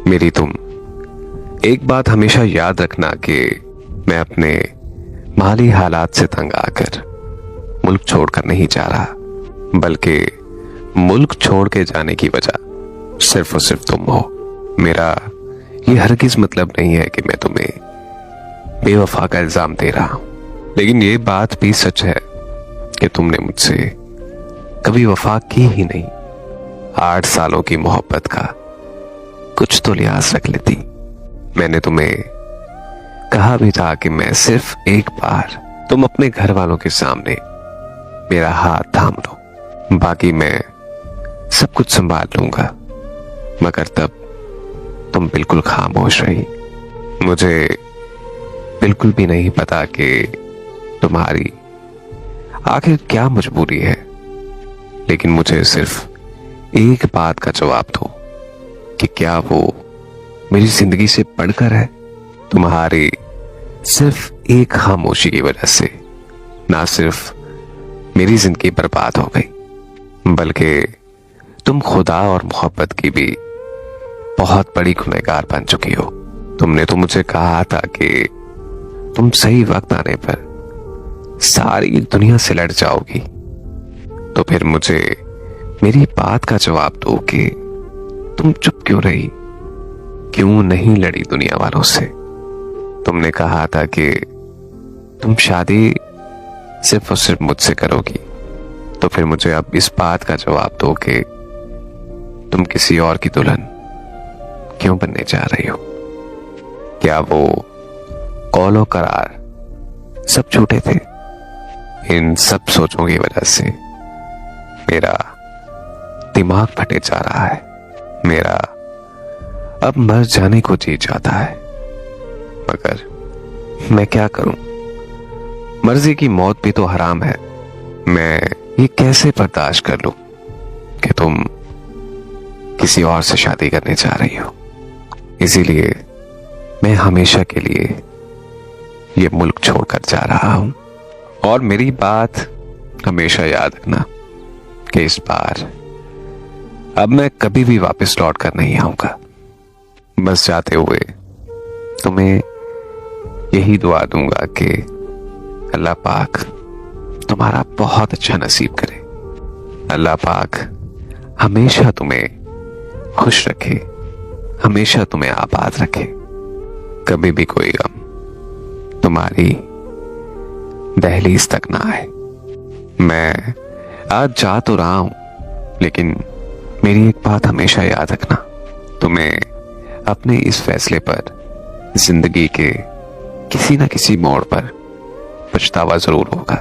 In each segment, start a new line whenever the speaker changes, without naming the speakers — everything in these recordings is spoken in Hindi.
मेरी तुम एक बात हमेशा याद रखना कि मैं अपने माली हालात से तंग आकर मुल्क छोड़कर नहीं जा रहा, बल्कि मुल्क छोड़ के जाने की वजह सिर्फ और सिर्फ तुम हो। मेरा ये हरगिज मतलब नहीं है कि मैं तुम्हें बेवफा का इल्जाम दे रहा हूं, लेकिन ये बात भी सच है कि तुमने मुझसे कभी वफा की ही नहीं। 8 सालों की मोहब्बत का कुछ तो लिहाज रख लेती। मैंने तुम्हें कहा भी था कि मैं सिर्फ एक बार तुम अपने घर वालों के सामने मेरा हाथ थाम लो, बाकी मैं सब कुछ संभाल लूंगा। मगर तब तुम बिल्कुल खामोश रही। मुझे बिल्कुल भी नहीं पता कि तुम्हारी आखिर क्या मजबूरी है, लेकिन मुझे सिर्फ एक बात का जवाब दो कि क्या वो मेरी जिंदगी से बढ़कर है? तुम्हारी सिर्फ एक खामोशी की वजह से ना सिर्फ मेरी जिंदगी बर्बाद हो गई, बल्कि तुम खुदा और मोहब्बत की भी बहुत बड़ी गुनहगार बन चुकी हो। तुमने तो मुझे कहा था कि तुम सही वक्त आने पर सारी दुनिया से लड़ जाओगी, तो फिर मुझे मेरी बात का जवाब दो कि तुम चुप क्यों रही? क्यों नहीं लड़ी दुनिया वालों से? तुमने कहा था कि तुम शादी सिर्फ और सिर्फ मुझसे करोगी, तो फिर मुझे अब इस बात का जवाब दो कि तुम किसी और की दुल्हन क्यों बनने जा रही हो? क्या वो कौलो करार सब झूठे थे? इन सब सोचों की वजह से मेरा दिमाग फटे जा रहा है। मेरा अब मर जाने को जी जाता है, मगर मैं क्या करूं? मर्जी की मौत भी तो हराम है। मैं ये कैसे बर्दाश्त कर लूं कि तुम किसी और से शादी करने जा रही हो? इसीलिए मैं हमेशा के लिए ये मुल्क छोड़कर जा रहा हूं। और मेरी बात हमेशा याद रखना कि इस बार अब मैं कभी भी वापस लौट कर नहीं आऊंगा। बस जाते हुए तुम्हें यही दुआ दूंगा कि अल्लाह पाक तुम्हारा बहुत अच्छा नसीब करे। अल्लाह पाक हमेशा तुम्हें खुश रखे, हमेशा तुम्हें आबाद रखे। कभी भी कोई गम तुम्हारी दहलीज तक ना आए। मैं आज जा तो रहा हूं, लेकिन मेरी एक बात हमेशा याद रखना, तुम्हें अपने इस फैसले पर जिंदगी के किसी न किसी मोड़ पर पछतावा जरूर होगा,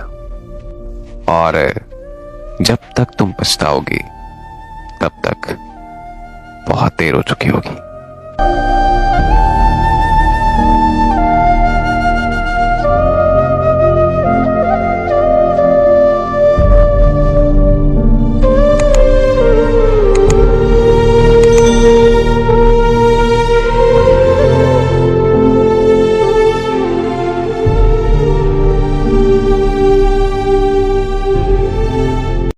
और जब तक तुम पछताओगी तब तक बहुत देर हो चुकी होगी।